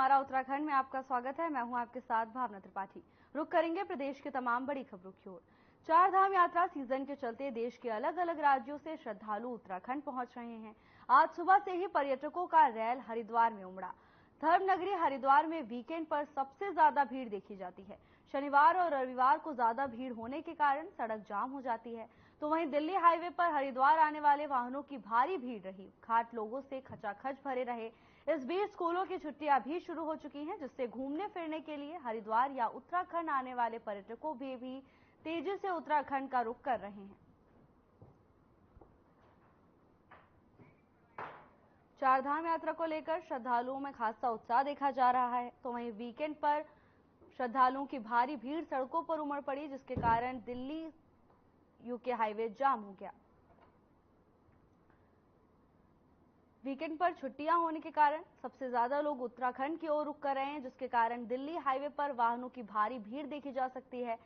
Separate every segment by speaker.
Speaker 1: हमारा उत्तराखंड में आपका स्वागत है। मैं हूं आपके साथ भावना त्रिपाठी। रुक करेंगे प्रदेश के तमाम बड़ी खबरों की ओर। चार धाम यात्रा सीजन के चलते देश के अलग अलग राज्यों से श्रद्धालु उत्तराखंड पहुंच रहे हैं। आज सुबह से ही पर्यटकों का रैल हरिद्वार में उमड़ा। धर्मनगरी हरिद्वार में वीकेंड पर सबसे ज्यादा भीड़ देखी जाती है। शनिवार और रविवार को ज्यादा भीड़ होने के कारण सड़क जाम हो जाती है, तो वहीं दिल्ली हाईवे पर हरिद्वार आने वाले वाहनों की भारी भीड़ रही। घाट लोगों से खचाखच भरे रहे। इस बीच स्कूलों की छुट्टियां भी शुरू हो चुकी हैं, जिससे घूमने फिरने के लिए हरिद्वार या उत्तराखंड आने वाले पर्यटकों भी तेजी से उत्तराखंड का रुख कर रहे हैं। चारधाम यात्रा को लेकर श्रद्धालुओं में खासा उत्साह देखा जा रहा है, तो वहीं वीकेंड पर श्रद्धालुओं की भारी भीड़ सड़कों पर उमड़ पड़ी, जिसके कारण दिल्ली यूके हाईवे जाम हो गया। वीकेंड पर छुट्टियां होने के कारण सबसे ज्यादा लोग उत्तराखंड की ओर रुख कर रहे हैं, जिसके कारण दिल्ली हाईवे पर वाहनों की भारी भीड़ देखी जा सकती है।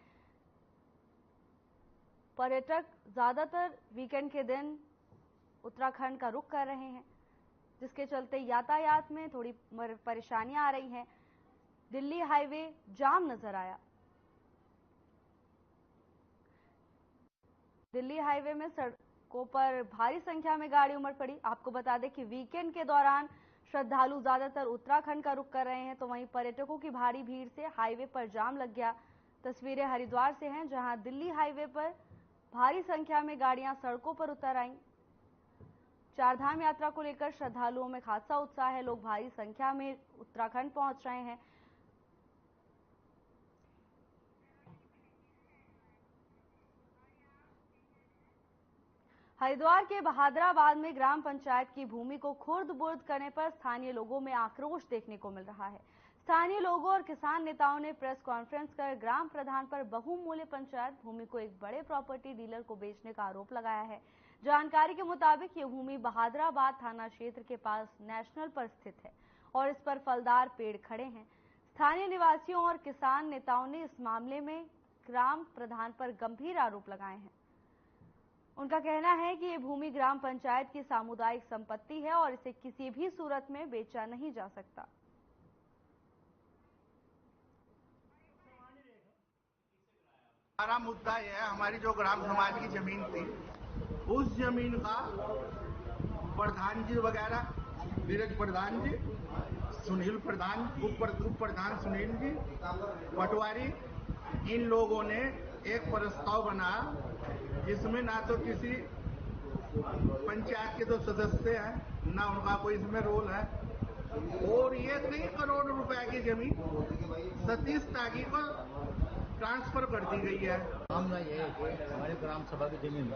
Speaker 1: पर्यटक ज्यादातर वीकेंड के दिन उत्तराखंड का रुख कर रहे हैं, जिसके चलते यातायात में थोड़ी परेशानियां आ रही हैं। दिल्ली हाईवे जाम नजर आया। दिल्ली हाईवे में सड़कों पर भारी संख्या में गाड़ी उमड़ पड़ी। आपको बता दें कि वीकेंड के दौरान श्रद्धालु ज्यादातर उत्तराखंड का रुख कर रहे हैं, तो वहीं पर्यटकों की भारी भीड़ से हाईवे पर जाम लग गया। तस्वीरें हरिद्वार से हैं, जहां दिल्ली हाईवे पर भारी संख्या में गाड़ियां सड़कों पर उतर आईं। चारधाम यात्रा को लेकर श्रद्धालुओं में खासा उत्साह है। लोग भारी संख्या में उत्तराखंड पहुंच रहे हैं। हरिद्वार के बहादुराबाद में ग्राम पंचायत की भूमि को खुर्द-बुर्द करने पर स्थानीय लोगों में आक्रोश देखने को मिल रहा है। स्थानीय लोगों और किसान नेताओं ने प्रेस कॉन्फ्रेंस कर ग्राम प्रधान पर बहुमूल्य पंचायत भूमि को एक बड़े प्रॉपर्टी डीलर को बेचने का आरोप लगाया है। जानकारी के मुताबिक ये भूमि बहादुराबाद थाना क्षेत्र के पास नेशनल पर स्थित है और इस पर फलदार पेड़ खड़े हैं। स्थानीय निवासियों और किसान नेताओं ने इस मामले में ग्राम प्रधान पर गंभीर आरोप लगाए हैं। उनका कहना है कि ये भूमि ग्राम पंचायत की सामुदायिक संपत्ति है और इसे किसी भी सूरत में बेचा नहीं जा सकता।
Speaker 2: हमारा मुद्दा यह है, हमारी जो ग्राम समाज की जमीन थी, उस जमीन का प्रधान जी वगैरह, धीरज प्रधान जी, सुनील प्रधान, उप प्रधान सुनील जी, पटवारी, इन लोगों ने एक प्रस्ताव बनाया जिसमें ना तो किसी पंचायत के जो सदस्य हैं, ना उनका कोई इसमें रोल है, और ये कई करोड़ रुपए की जमीन सतीश त्यागी को ट्रांसफर कर दी गई है।
Speaker 3: मामला ये है कि हमारे ग्राम सभा की जमीन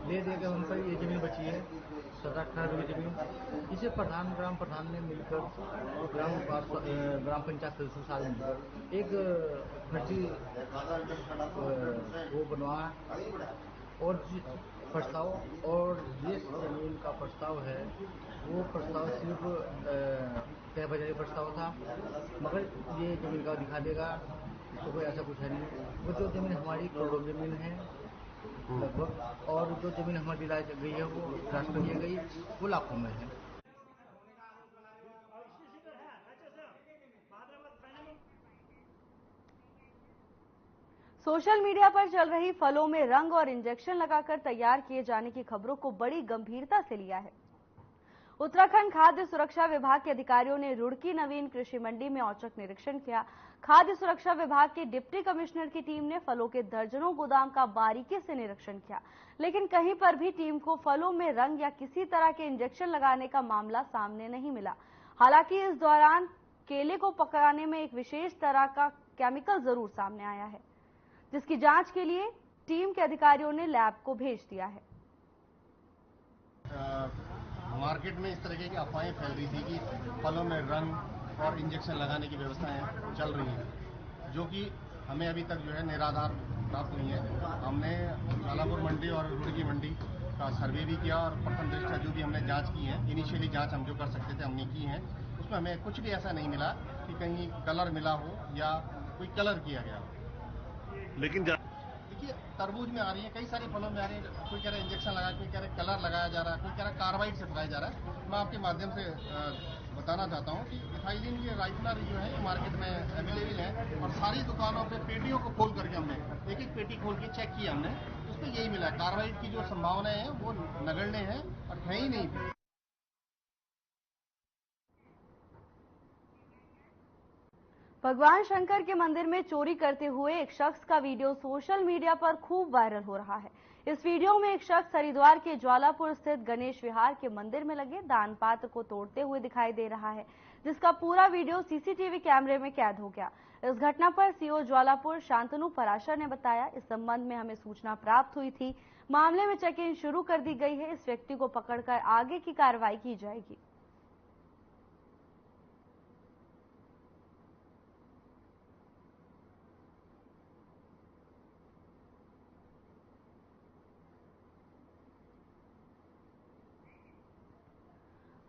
Speaker 3: ले दे के उन पर ये जमीन बची है 17-18 की जमीन, जिसे ग्राम प्रधान ने मिलकर ग्राम पंचायत सदस्य के साथ मिलकर एक फर्जी वो बनवाया और प्रस्ताव, और जिस जमीन का प्रस्ताव है वो प्रस्ताव सिर्फ तय बजाय प्रस्ताव था, मगर ये जमीन का दिखा देगा तो कोई ऐसा कुछ है नहीं। वो जो जमीन हमारी करोड़ों जमीन है लगभग, और जो जमीन हमारी दिलाई गई है वो ट्रांसफर की गई वो लाखों में है।
Speaker 1: सोशल मीडिया पर चल रही फलों में रंग और इंजेक्शन लगाकर तैयार किए जाने की खबरों को बड़ी गंभीरता से लिया है। उत्तराखंड खाद्य सुरक्षा विभाग के अधिकारियों ने रुड़की नवीन कृषि मंडी में औचक निरीक्षण किया। खाद्य सुरक्षा विभाग के डिप्टी कमिश्नर की टीम ने फलों के दर्जनों गोदाम का बारीकी से निरीक्षण किया, लेकिन कहीं पर भी टीम को फलों में रंग या किसी तरह के इंजेक्शन लगाने का मामला सामने नहीं मिला। हालांकि इस दौरान केले को पकाने में एक विशेष तरह का केमिकल जरूर सामने आया है, जिसकी जांच के लिए टीम के अधिकारियों ने लैब को भेज दिया है।
Speaker 4: मार्केट में इस तरह की अफवाहें फैल रही थी कि फलों में रंग और इंजेक्शन लगाने की व्यवस्थाएं चल रही हैं, जो कि हमें अभी तक जो है निराधार प्राप्त हुई है। हमने कालापुर मंडी और रुड़की मंडी का सर्वे भी किया और प्रथम दृष्टया जो भी हमने जांच की है, इनिशियली जांच हम जो कर सकते थे हमने की है, उसमें हमें कुछ भी ऐसा नहीं मिला कि कहीं कलर मिला हो या कोई कलर किया गया हो।
Speaker 2: लेकिन
Speaker 4: देखिए, तरबूज में आ रही है, कई सारे फलों में आ रही है, कोई कह रहा है इंजेक्शन लगा, कोई कह रहा है कलर लगाया जा रहा है, कोई कह रहा है कार्बाइड से पकाया जा रहा है। मैं आपके माध्यम से बताना चाहता हूँ कि इथाइलिन ये राइटनर जो है ये मार्केट में अवेलेबल है और सारी दुकानों पे पेटियों को खोल करके हमने एक एक पेटी खोल के चेक किया हमने, उसमें यही मिला। कार्बाइड की जो संभावनाएं हैं वो नगण्य है और है ही नहीं।
Speaker 1: भगवान शंकर के मंदिर में चोरी करते हुए एक शख्स का वीडियो सोशल मीडिया पर खूब वायरल हो रहा है। इस वीडियो में एक शख्स हरिद्वार के ज्वालापुर स्थित गणेश विहार के मंदिर में लगे दान पात्र को तोड़ते हुए दिखाई दे रहा है, जिसका पूरा वीडियो सीसीटीवी कैमरे में कैद हो गया। इस घटना पर सीओ ज्वालापुर शांतनु पराशर ने बताया, इस संबंध में हमें सूचना प्राप्त हुई थी। मामले में चेकिंग शुरू कर दी गई है। इस व्यक्ति को पकड़कर आगे की कार्रवाई की जाएगी।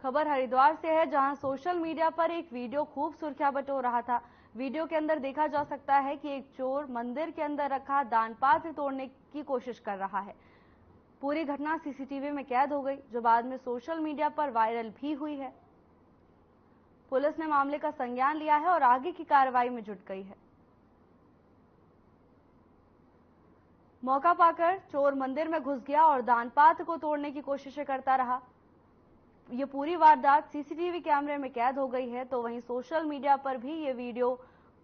Speaker 1: खबर हरिद्वार से है, जहां सोशल मीडिया पर एक वीडियो खूब सुर्खियां बटोर रहा था। वीडियो के अंदर देखा जा सकता है कि एक चोर मंदिर के अंदर रखा दान पात्र तोड़ने की कोशिश कर रहा है। पूरी घटना सीसीटीवी में कैद हो गई, जो बाद में सोशल मीडिया पर वायरल भी हुई है। पुलिस ने मामले का संज्ञान लिया है और आगे की कार्रवाई में जुट गई है। मौका पाकर चोर मंदिर में घुस गया और दान पात्र को तोड़ने की कोशिशें करता रहा। ये पूरी वारदात सीसीटीवी कैमरे में कैद हो गई है, तो वहीं सोशल मीडिया पर भी ये वीडियो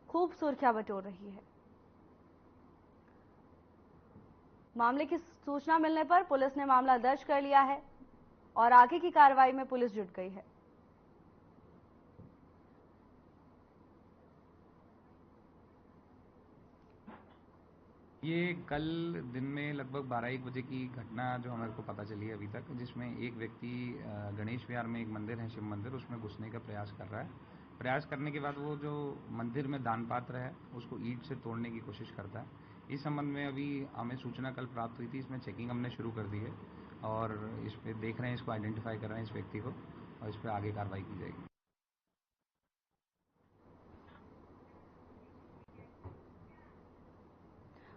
Speaker 1: खूब सुर्खियां बटोर रही है। मामले की सूचना मिलने पर पुलिस ने मामला दर्ज कर लिया है और आगे की कार्रवाई में पुलिस जुट गई है।
Speaker 5: ये कल दिन में लगभग 12-1 बजे की घटना जो हमारे को पता चली है अभी तक, जिसमें एक व्यक्ति गणेश विहार में एक मंदिर है, शिव मंदिर, उसमें घुसने का प्रयास कर रहा है। प्रयास करने के बाद वो जो मंदिर में दान पात्र है उसको ईंट से तोड़ने की कोशिश करता है। इस संबंध में अभी हमें सूचना कल प्राप्त हुई थी, इसमें चेकिंग हमने शुरू कर दी है और इस पर देख रहे हैं, इसको आइडेंटिफाई कर रहे हैं इस व्यक्ति को, और इस पर आगे कार्रवाई की जाएगी।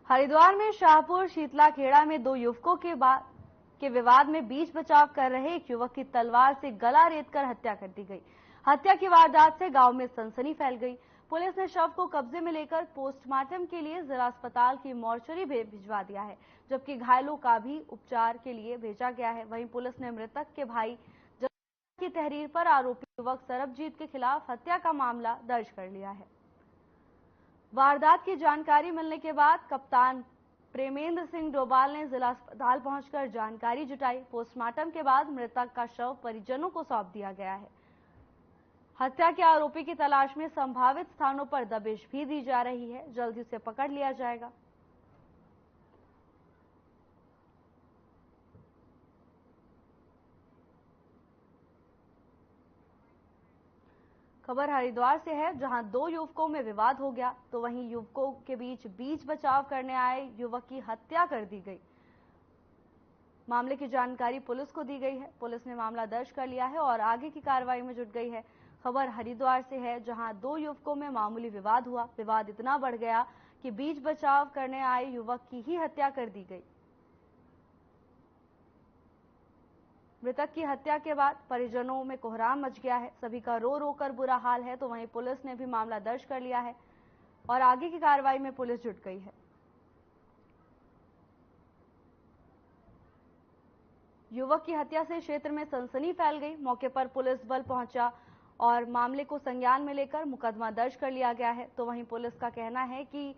Speaker 1: हरिद्वार में शाहपुर शीतलाखेड़ा में दो युवकों के विवाद में बीच बचाव कर रहे एक युवक की तलवार से गला रेतकर हत्या कर दी गई। हत्या की वारदात से गांव में सनसनी फैल गई। पुलिस ने शव को कब्जे में लेकर पोस्टमार्टम के लिए जिला अस्पताल की मॉर्चरी भिजवा दिया है, जबकि घायलों का भी उपचार के लिए भेजा गया है। वहीं पुलिस ने मृतक के भाई की तहरीर पर आरोपी युवक सरबजीत के खिलाफ हत्या का मामला दर्ज कर लिया है। वारदात की जानकारी मिलने के बाद कप्तान प्रेमेंद्र सिंह डोभाल ने जिला अस्पताल पहुंचकर जानकारी जुटाई। पोस्टमार्टम के बाद मृतक का शव परिजनों को सौंप दिया गया है। हत्या के आरोपी की तलाश में संभावित स्थानों पर दबिश भी दी जा रही है, जल्द ही उसे पकड़ लिया जाएगा। खबर हरिद्वार से है, जहां दो युवकों में विवाद हो गया, तो वहीं युवकों के बीच बचाव करने आए युवक की हत्या कर दी गई। मामले की जानकारी पुलिस को दी गई है। पुलिस ने मामला दर्ज कर लिया है और आगे की कार्रवाई में जुट गई है। खबर हरिद्वार से है, जहां दो युवकों में मामूली विवाद हुआ। विवाद इतना बढ़ गया कि बीच बचाव करने आए युवक की ही हत्या कर दी गई। मृतक की हत्या के बाद परिजनों में कोहराम मच गया है। सभी का रो रो कर बुरा हाल है, तो वहीं पुलिस ने भी मामला दर्ज कर लिया है और आगे की कार्रवाई में पुलिस जुट गई है। युवक की हत्या से क्षेत्र में सनसनी फैल गई। मौके पर पुलिस बल पहुंचा और मामले को संज्ञान में लेकर मुकदमा दर्ज कर लिया गया है। तो वहीं पुलिस का कहना है कि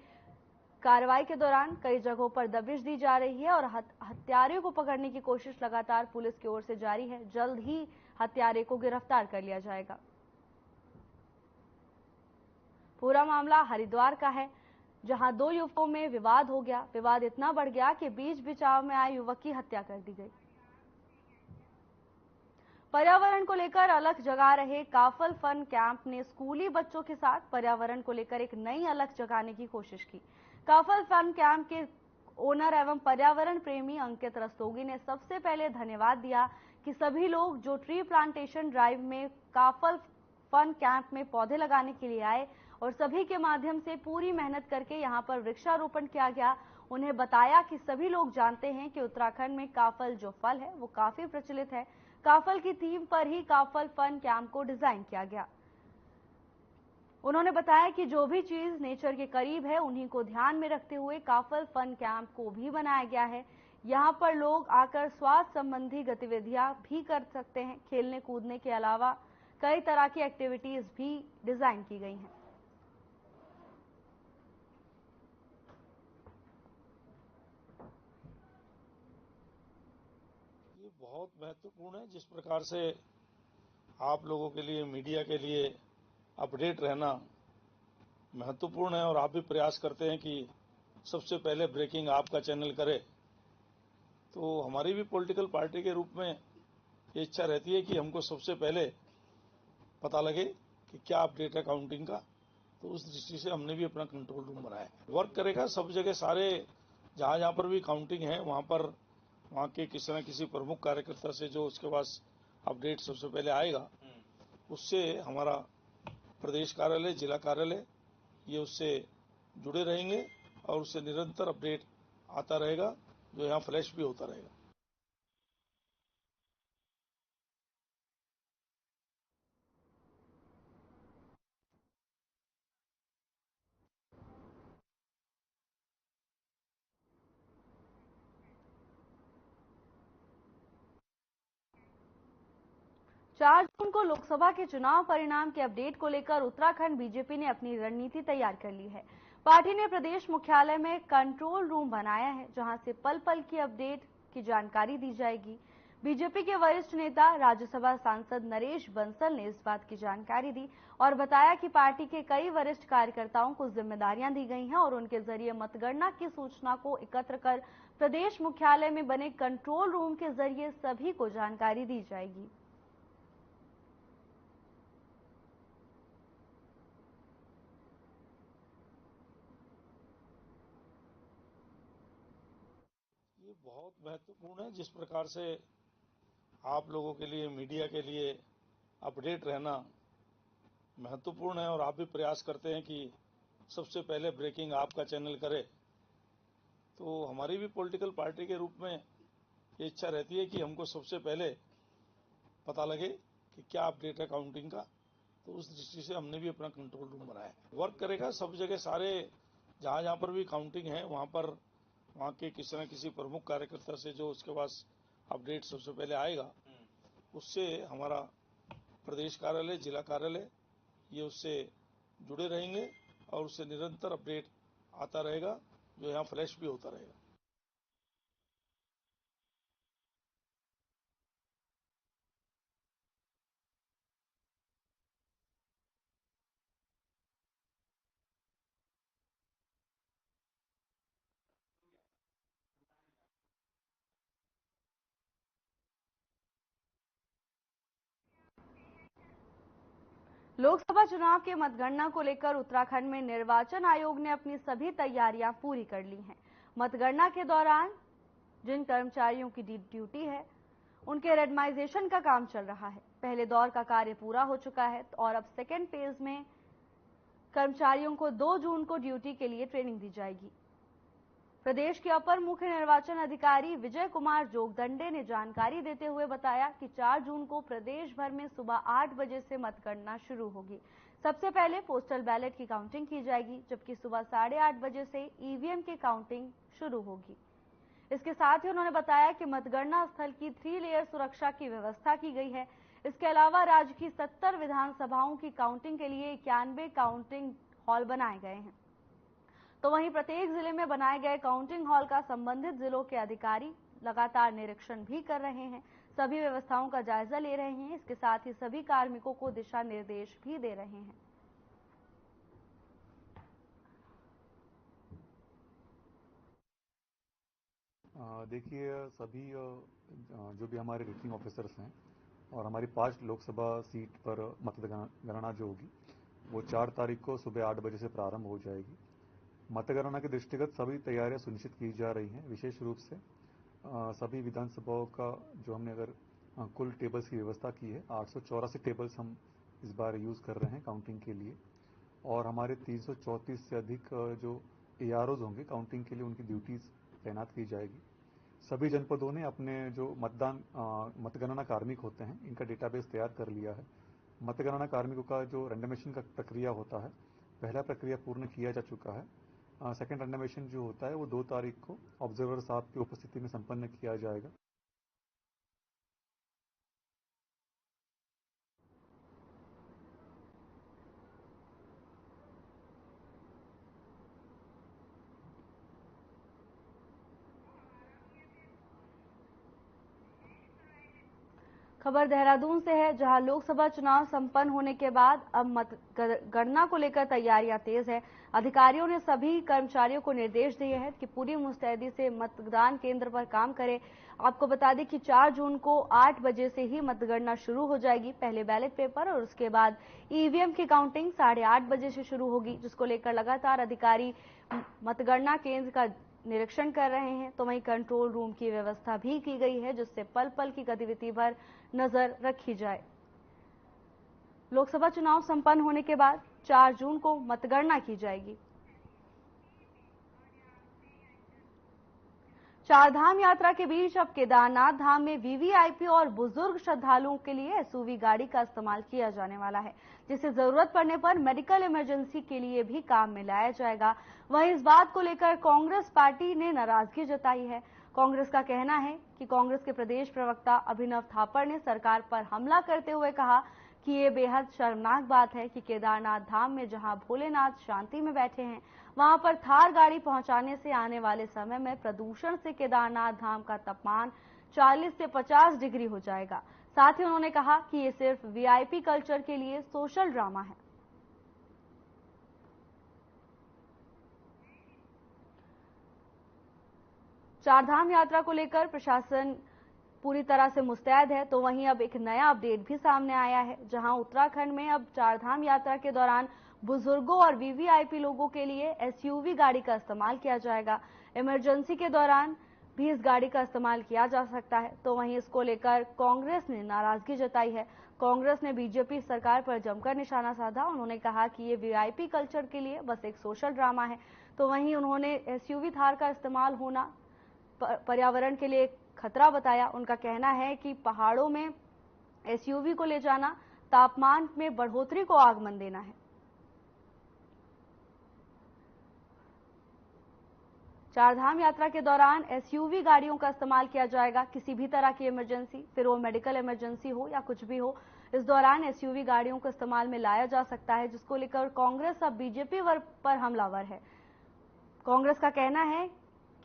Speaker 1: कार्रवाई के दौरान कई जगहों पर दबिश दी जा रही है और हत्यारों को पकड़ने की कोशिश लगातार पुलिस की ओर से जारी है। जल्द ही हत्यारे को गिरफ्तार कर लिया जाएगा। पूरा मामला हरिद्वार का है, जहां दो युवकों में विवाद हो गया। विवाद इतना बढ़ गया कि बीच बचाव में आए युवक की हत्या कर दी गई। पर्यावरण को लेकर अलख जगा रहे काफल फन कैंप ने स्कूली बच्चों के साथ पर्यावरण को लेकर एक नई अलख जगाने की कोशिश की। काफल फन कैंप के ओनर एवं पर्यावरण प्रेमी अंकित रस्तोगी ने सबसे पहले धन्यवाद दिया कि सभी लोग जो ट्री प्लांटेशन ड्राइव में काफल फन कैंप में पौधे लगाने के लिए आए और सभी के माध्यम से पूरी मेहनत करके यहां पर वृक्षारोपण किया गया। उन्हें बताया कि सभी लोग जानते हैं कि उत्तराखंड में काफल जो फल है वो काफी प्रचलित है। काफल की थीम पर ही काफल फन कैंप को डिजाइन किया गया। उन्होंने बताया कि जो भी चीज नेचर के करीब है उन्हीं को ध्यान में रखते हुए काफल फन कैंप को भी बनाया गया है। यहाँ पर लोग आकर स्वास्थ्य संबंधी गतिविधियां भी कर सकते हैं। खेलने कूदने के अलावा कई तरह की एक्टिविटीज भी डिजाइन की गई हैं।
Speaker 6: ये बहुत महत्वपूर्ण है। जिस प्रकार से आप लोगों के लिए, मीडिया के लिए अपडेट रहना महत्वपूर्ण है और आप भी प्रयास करते हैं कि सबसे पहले ब्रेकिंग आपका चैनल करे, तो हमारी भी पॉलिटिकल पार्टी के रूप में ये इच्छा रहती है कि हमको सबसे पहले पता लगे कि क्या अपडेट है काउंटिंग का। तो उस दृष्टि से हमने भी अपना कंट्रोल रूम बनाया है। वर्क करेगा सब जगह, सारे जहां जहां पर भी काउंटिंग है वहां पर वहां के किसी न किसी प्रमुख कार्यकर्ता से जो उसके पास अपडेट सबसे पहले आएगा, उससे हमारा प्रदेश कार्यालय, जिला कार्यालय ये उससे जुड़े रहेंगे और उससे निरंतर अपडेट आता रहेगा, जो यहाँ फ्लैश भी होता रहेगा।
Speaker 1: चार जून को लोकसभा के चुनाव परिणाम के अपडेट को लेकर उत्तराखंड बीजेपी ने अपनी रणनीति तैयार कर ली है। पार्टी ने प्रदेश मुख्यालय में कंट्रोल रूम बनाया है, जहां से पल पल की अपडेट की जानकारी दी जाएगी। बीजेपी के वरिष्ठ नेता राज्यसभा सांसद नरेश बंसल ने इस बात की जानकारी दी और बताया कि पार्टी के कई वरिष्ठ कार्यकर्ताओं को जिम्मेदारियां दी गई हैं और उनके जरिए मतगणना की सूचना को एकत्र कर प्रदेश मुख्यालय में बने कंट्रोल रूम के जरिए सभी को जानकारी दी जाएगी।
Speaker 6: ये बहुत महत्वपूर्ण है। जिस प्रकार से आप लोगों के लिए, मीडिया के लिए अपडेट रहना महत्वपूर्ण है और आप भी प्रयास करते हैं कि सबसे पहले ब्रेकिंग आपका चैनल करे, तो हमारी भी पॉलिटिकल पार्टी के रूप में ये इच्छा रहती है कि हमको सबसे पहले पता लगे कि क्या अपडेट है काउंटिंग का। तो उस दृष्टि से हमने भी अपना कंट्रोल रूम बनाया है। वर्क करेगा सब जगह, सारे जहां जहां पर भी काउंटिंग है वहां पर वहां के किसी न किसी प्रमुख कार्यकर्ता से जो उसके पास अपडेट सबसे पहले आएगा, उससे हमारा प्रदेश कार्यालय, जिला कार्यालय ये उससे जुड़े रहेंगे और उससे निरंतर अपडेट आता रहेगा, जो यहाँ फ्लैश भी होता रहेगा।
Speaker 1: लोकसभा चुनाव के मतगणना को लेकर उत्तराखंड में निर्वाचन आयोग ने अपनी सभी तैयारियां पूरी कर ली हैं। मतगणना के दौरान जिन कर्मचारियों की ड्यूटी है, उनके रेडमाइजेशन का काम चल रहा है। पहले दौर का कार्य पूरा हो चुका है और अब सेकेंड फेज में कर्मचारियों को 2 जून को ड्यूटी के लिए ट्रेनिंग दी जाएगी। प्रदेश के अपर मुख्य निर्वाचन अधिकारी विजय कुमार जोगदंडे ने जानकारी देते हुए बताया कि 4 जून को प्रदेश भर में सुबह 8 बजे से मतगणना शुरू होगी। सबसे पहले पोस्टल बैलेट की काउंटिंग की जाएगी, जबकि सुबह 8:30 बजे से ईवीएम की काउंटिंग शुरू होगी। इसके साथ ही उन्होंने बताया कि मतगणना स्थल की 3 लेयर सुरक्षा की व्यवस्था की गई है। इसके अलावा राज्य की 70 विधानसभाओं की काउंटिंग के लिए 91 काउंटिंग हॉल बनाए गए हैं। तो वहीं प्रत्येक जिले में बनाए गए काउंटिंग हॉल का संबंधित जिलों के अधिकारी लगातार निरीक्षण भी कर रहे हैं, सभी व्यवस्थाओं का जायजा ले रहे हैं। इसके साथ ही सभी कार्मिकों को दिशा निर्देश भी दे रहे हैं।
Speaker 7: देखिए, सभी जो भी हमारे रिटर्निंग ऑफिसर्स हैं और हमारी 5 लोकसभा सीट पर मतगणना जो होगी वो 4 तारीख को सुबह 8 बजे से प्रारंभ हो जाएगी। मतगणना के दृष्टिगत सभी तैयारियां सुनिश्चित की जा रही हैं। विशेष रूप से सभी विधानसभाओं का जो हमने अगर कुल टेबल्स की व्यवस्था की है, 884 टेबल्स हम इस बार यूज़ कर रहे हैं काउंटिंग के लिए और हमारे 334 से अधिक जो AROs होंगे काउंटिंग के लिए, उनकी ड्यूटीज़ तैनात की जाएगी। सभी जनपदों ने अपने जो मतगणना कार्मिक होते हैं इनका डेटाबेस तैयार कर लिया है। मतगणना कार्मिकों का जो रैंडमाइजेशन का प्रक्रिया होता है, पहला प्रक्रिया पूर्ण किया जा चुका है। सेकंड रैंडमाइजेशन जो होता है वो 2 तारीख को ऑब्जर्वर साहब की उपस्थिति में संपन्न किया जाएगा।
Speaker 1: खबर देहरादून से है, जहां लोकसभा चुनाव संपन्न होने के बाद अब मतगणना को लेकर तैयारियां तेज है। अधिकारियों ने सभी कर्मचारियों को निर्देश दिए हैं कि पूरी मुस्तैदी से मतदान केंद्र पर काम करें। आपको बता दें कि 4 जून को 8 बजे से ही मतगणना शुरू हो जाएगी। पहले बैलेट पेपर और उसके बाद ईवीएम की काउंटिंग 8:30 बजे से शुरू होगी, जिसको लेकर लगातार अधिकारी मतगणना केंद्र का निरीक्षण कर रहे हैं। तो वहीं कंट्रोल रूम की व्यवस्था भी की गई है, जिससे पल पल की गतिविधि पर नजर रखी जाए। लोकसभा चुनाव संपन्न होने के बाद 4 जून को मतगणना की जाएगी। चारधाम यात्रा के बीच अब केदारनाथ धाम में वीवीआईपी और बुजुर्ग श्रद्धालुओं के लिए एसयूवी गाड़ी का इस्तेमाल किया जाने वाला है, जिसे जरूरत पड़ने पर मेडिकल इमरजेंसी के लिए भी काम में लाया जाएगा। वहीं इस बात को लेकर कांग्रेस पार्टी ने नाराजगी जताई है। कांग्रेस का कहना है कि कांग्रेस के प्रदेश प्रवक्ता अभिनव थापड़ ने सरकार पर हमला करते हुए कहा कि ये बेहद शर्मनाक बात है कि केदारनाथ धाम में जहां भोलेनाथ शांति में बैठे हैं, वहां पर थार गाड़ी पहुंचाने से आने वाले समय में प्रदूषण से केदारनाथ धाम का तापमान 40 से 50 डिग्री हो जाएगा। साथ ही उन्होंने कहा कि ये सिर्फ वीआईपी कल्चर के लिए सोशल ड्रामा है। चारधाम यात्रा को लेकर प्रशासन पूरी तरह से मुस्तैद है। तो वहीं अब एक नया अपडेट भी सामने आया है, जहां उत्तराखंड में अब चारधाम यात्रा के दौरान बुजुर्गों और वीवीआईपी लोगों के लिए एसयूवी गाड़ी का इस्तेमाल किया जाएगा। इमरजेंसी के दौरान भी इस गाड़ी का इस्तेमाल किया जा सकता है। तो वहीं इसको लेकर कांग्रेस ने नाराजगी जताई है। कांग्रेस ने बीजेपी सरकार पर जमकर निशाना साधा। उन्होंने कहा कि ये वीआईपी कल्चर के लिए बस एक सोशल ड्रामा है। तो वहीं उन्होंने एसयूवी थार का इस्तेमाल होना पर्यावरण के लिए खतरा बताया। उनका कहना है कि पहाड़ों में एसयूवी को ले जाना तापमान में बढ़ोतरी को आगमन देना है। चारधाम यात्रा के दौरान एसयूवी गाड़ियों का इस्तेमाल किया जाएगा। किसी भी तरह की इमरजेंसी, फिर वो मेडिकल इमरजेंसी हो या कुछ भी हो, इस दौरान एसयूवी गाड़ियों को इस्तेमाल में लाया जा सकता है, जिसको लेकर कांग्रेस अब बीजेपी पर हमलावर है। कांग्रेस का कहना है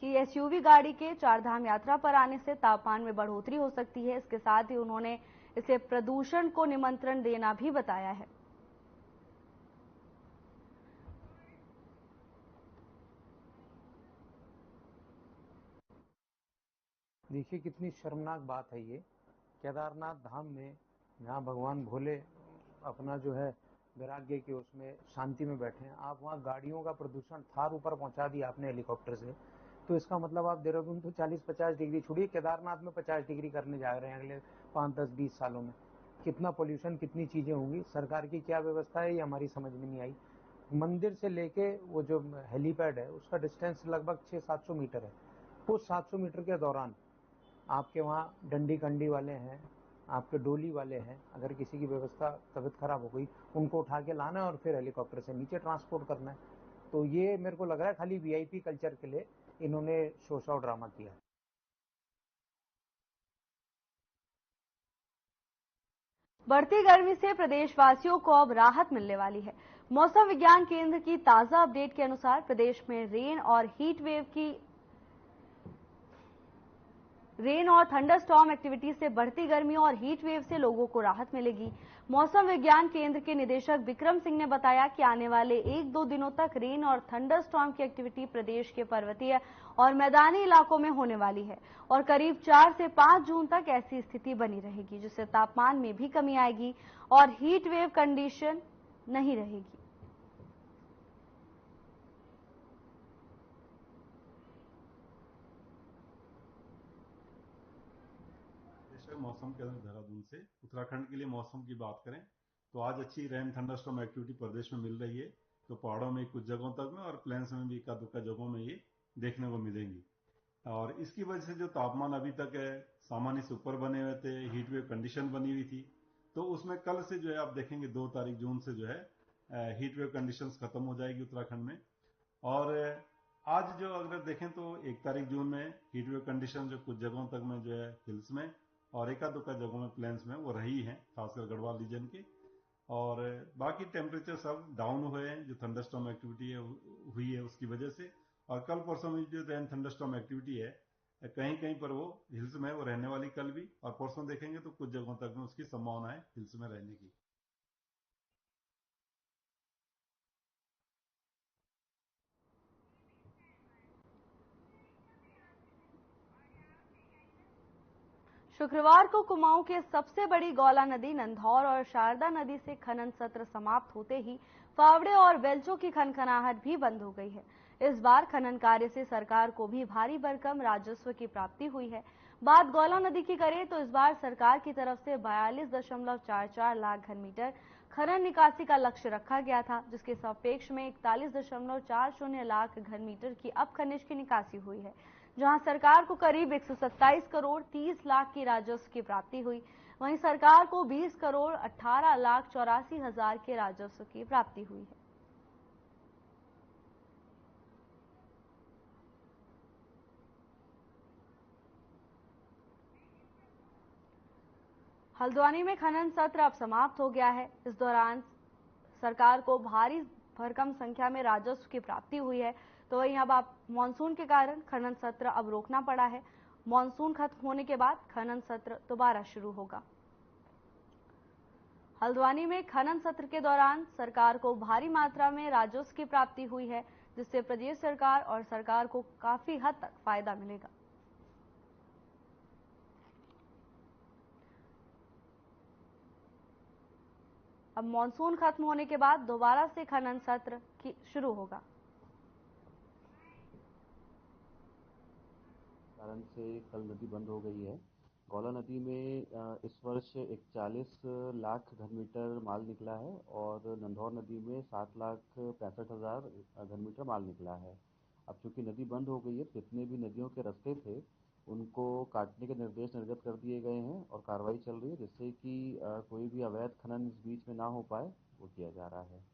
Speaker 1: कि एसयूवी गाड़ी के चारधाम यात्रा पर आने से तापमान में बढ़ोतरी हो सकती है। इसके साथ ही उन्होंने इसे प्रदूषण को निमंत्रण देना भी बताया है।
Speaker 8: देखिए कितनी शर्मनाक बात है ये। केदारनाथ धाम में जहाँ भगवान भोले अपना जो है वैराग्य के उसमें शांति में बैठे हैं, आप वहाँ गाड़ियों का प्रदूषण थार ऊपर पहुंचा दिया आपने हेलीकॉप्टर से। तो इसका मतलब आप देहरादून तो 40-50 डिग्री छोड़िए, केदारनाथ में 50 डिग्री करने जा रहे हैं अगले 5, 10, 20 सालों में। कितना पोल्यूशन, कितनी चीजें होंगी। सरकार की क्या व्यवस्था है ये हमारी समझ में नहीं आई। मंदिर से लेके वो जो हेलीपैड है उसका डिस्टेंस लगभग 600-700 मीटर है। उस 700 मीटर के दौरान आपके वहाँ डंडी कंडी वाले हैं, आपके डोली वाले हैं, अगर किसी की व्यवस्था तबीयत खराब हो गई उनको उठा के लाना है और फिर हेलीकॉप्टर से नीचे ट्रांसपोर्ट करना है। तो ये मेरे को लग रहा है खाली वीआईपी कल्चर के लिए इन्होंने शो शॉ ड्रामा किया।
Speaker 1: बढ़ती गर्मी से प्रदेशवासियों को अब राहत मिलने वाली है। मौसम विज्ञान केंद्र की ताजा अपडेट के अनुसार प्रदेश में रेन और थंडरस्टॉर्म एक्टिविटी से बढ़ती गर्मी और हीट वेव से लोगों को राहत मिलेगी। मौसम विज्ञान केंद्र के निदेशक विक्रम सिंह ने बताया कि आने वाले 1-2 दिनों तक रेन और थंडरस्टॉर्म की एक्टिविटी प्रदेश के पर्वतीय और मैदानी इलाकों में होने वाली है और करीब 4 से 5 जून तक ऐसी स्थिति बनी रहेगी, जिससे तापमान में भी कमी आएगी और हीट वेव कंडीशन नहीं रहेगी।
Speaker 9: मौसम के अंदर देहरादून से उत्तराखंड के लिए मौसम की बात करें तो आज अच्छी रेन थंडरस्टॉर्म एक्टिविटी प्रदेश में मिल रही है। तो पहाड़ों में कुछ जगहों तक में और प्लेन्स में भी एका दुक्का जगहों में ये देखने को मिलेंगी। और इसकी वजह से जो तापमान अभी तक है सामान्य से ऊपर बने हुए थे, हीट वेव कंडीशन बनी हुई थी। तो उसमें कल से जो है आप देखेंगे 2 तारीख जून से जो है हीट वेव कंडीशंस खत्म हो जाएगी उत्तराखंड में। और आज जो अगर देखें तो 1 तारीख जून में हीट वेव कंडीशन जो कुछ जगहों तक में जो है हिल्स में और एका दुका जगहों में प्लेन्स में वो रही है, खासकर गढ़वाल रीजन के। और बाकी टेम्परेचर सब डाउन हुए हैं जो थंडरस्टॉर्म एक्टिविटी हुई है उसकी वजह से। और कल परसों में जो रेन थंडरस्टॉर्म एक्टिविटी है कहीं कहीं पर वो हिल्स में वो रहने वाली कल भी, और परसों देखेंगे तो कुछ जगहों तक में उसकी संभावना है हिल्स में रहने की।
Speaker 1: शुक्रवार को कुमाऊं के सबसे बड़ी गौला नदी नंधौर और शारदा नदी से खनन सत्र समाप्त होते ही फावड़े और बेलचों की खनखनाहट भी बंद हो गई है। इस बार खनन कार्य से सरकार को भी भारी भरकम राजस्व की प्राप्ति हुई है। बात गौला नदी की करें तो इस बार सरकार की तरफ से 42.44 लाख घन मीटर खनन निकासी का लक्ष्य रखा गया था, जिसके सापेक्ष में 41.40 लाख घन मीटर की अब खनिज की निकासी हुई है, जहां सरकार को करीब 127 करोड़ 30 लाख की राजस्व की प्राप्ति हुई। वहीं सरकार को 20 करोड़ 18 लाख 84 हजार के राजस्व की प्राप्ति हुई है। हल्द्वानी में खनन सत्र अब समाप्त हो गया है। इस दौरान सरकार को भारी भरकम संख्या में राजस्व की प्राप्ति हुई है। तो वहीं अब मानसून के कारण खनन सत्र अब रोकना पड़ा है। मानसून खत्म होने के बाद खनन सत्र दोबारा शुरू होगा। हल्द्वानी में खनन सत्र के दौरान सरकार को भारी मात्रा में राजस्व की प्राप्ति हुई है, जिससे प्रदेश सरकार और सरकार को काफी हद तक फायदा मिलेगा। अब मानसून खत्म होने के बाद दोबारा से खनन सत्र शुरू होगा।
Speaker 10: कारण से कल नदी बंद हो गई है। गौला नदी में इस वर्ष 41 लाख घन मीटर माल निकला है और नंधौर नदी में 7 लाख 65 हजार घन मीटर माल निकला है। अब चूंकि नदी बंद हो गई है, जितने भी नदियों के रास्ते थे उनको काटने के निर्देश निर्गत कर दिए गए हैं और कार्रवाई चल रही है, जिससे कि कोई भी अवैध खनन इस बीच में ना हो पाए, वो किया जा रहा है।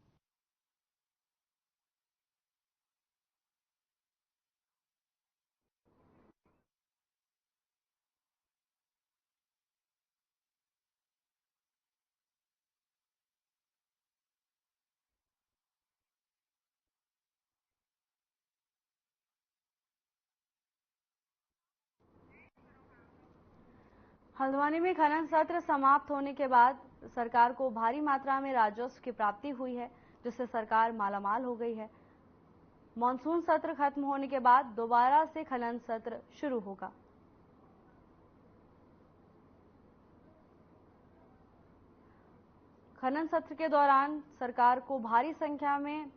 Speaker 1: हल्द्वानी में खनन सत्र समाप्त होने के बाद सरकार को भारी मात्रा में राजस्व की प्राप्ति हुई है, जिससे सरकार मालामाल हो गई है। मानसून सत्र खत्म होने के बाद दोबारा से खनन सत्र शुरू होगा। खनन सत्र के दौरान सरकार को भारी संख्या में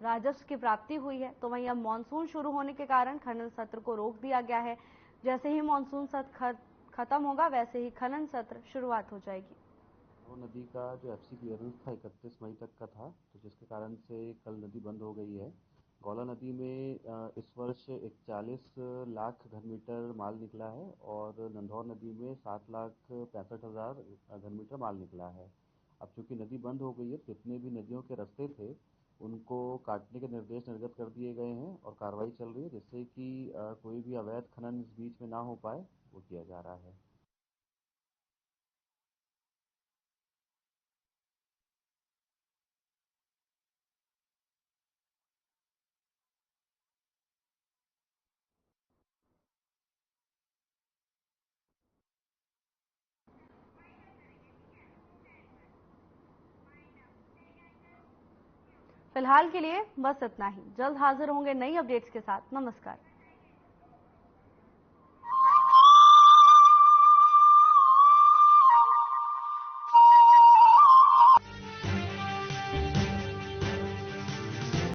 Speaker 1: राजस्व की प्राप्ति हुई है। तो वहीं अब मानसून शुरू होने के कारण खनन सत्र को रोक दिया गया है। जैसे ही मानसून सत्र खत्म होगा, वैसे ही खनन सत्र शुरुआत हो जाएगी।
Speaker 10: नदी का जो एफसी क्लियरेंस था 31 मई तक का था, तो जिसके कारण से कल नदी बंद हो गई है। गौला नदी में इस वर्ष 41 लाख घन मीटर माल निकला है और नंधौर नदी में 7 लाख 65 हजार घन मीटर माल निकला है। अब चूंकि नदी बंद हो गई है, जितने भी नदियों के रास्ते थे उनको काटने के निर्देश निर्गत कर दिए गए हैं और कार्रवाई चल रही है, जिससे कि कोई भी अवैध खनन इस बीच में ना हो पाए, वो किया जा रहा है।
Speaker 1: फिलहाल के लिए बस इतना ही। जल्द हाजिर होंगे नई अपडेट्स के साथ। नमस्कार।